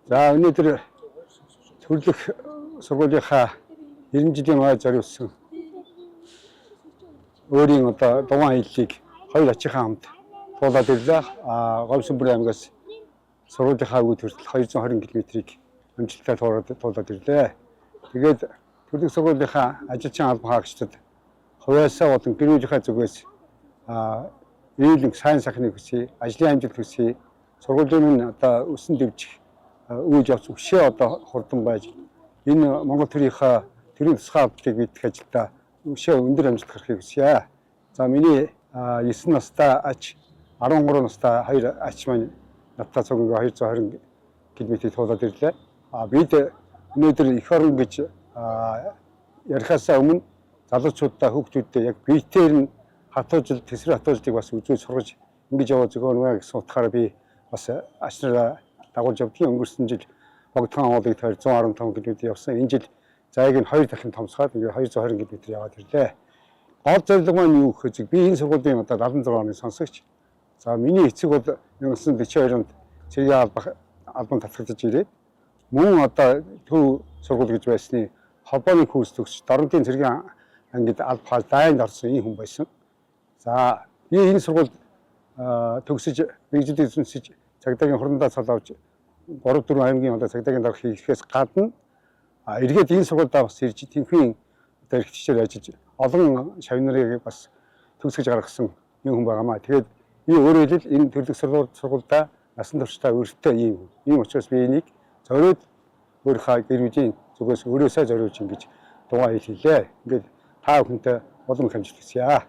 자, 언니들 төрөлх сургуулийнхаа ерөн жилийн хойд зориулсан өөрийн одоо дугаан хэллийг хоёр ачийнхаа хамт туулаад ирлээ. Говьсөнбөр аймгаас сургуулийнхаа үүд хүртэл 220 км-ийг амжилттай туулаад ирлээ. Тэгээд төрөлх сургуулийнхаа ажилчин албан хаагчдад хувьяасаа болон гэр бүлийнхаа зүгээс ээлэг сайн сайхныг хүсье, ажлын амжилт хүсье, сургуулийн нь одоо өсөн дэвжих үйл явц өшөө одоо хурдан байж энэ Монгол төрийнхаа төрийн тусгай авдлыг биедэх ажилдаа өшөө өндөр амжилт гарахыг хүсье. За миний 9 настай ач 13 настай хоёр ач маань надтай цуглаа 220 км туулаад ирлээ. Бид өнөөдөр эх орон гэж ярихаас өмнө залуучуудаа хүүхдүүдтэй яг биетээр нь хатуужил тэсрэг хатуужлыг бас үзүүл сургаж ингэж яваа зохион гэсэн утгаараа би бас ач нараа дагуулж явдгийн. Өнгөрсөн жил Богдхан уулыг тойр 115 км явсан. Энэ жил зайг нь 2 дахин томсгоод ингээ 220 км яваад ирлээ. Гол зорилго маань юу гэхээр би энэ сургуулийн одоо 76 оны сонсогч. За миний эцэг бол 1942 онд цэргийн албан татагдаж ирээд мөн одоо төв сургууль гэж байсны холбооны курс төгсч Дорнодын цэргийн ангид алба хааж дайнд орсон ийм хүн байсан. За би энэ сургууль төгсөж мэргэжилийг эзэмсэж цагдаагийн хурандаа цал авч 3-4 аймгийн одоо цагдаагийн дарга хийхээс гадна эргээд энэ сургуульдаа бас ирж тэнхгийн одоо эрхтгчээр ажиллаж олон шавь нарыг бас төгсгөж гаргасан юм хүн байгаамаа. Тэгээд би өөрөө л энэ төрөлх сургуульдаа насан туршдаа өртөө ийм учраас би энийг зориуд өөрийнхөө гэр бүлийн зүгээс өөрөөсөө зориулж ингэж дугаа хэлээ. Ингээд та бүхэнтэй олон их амжилт хүсье.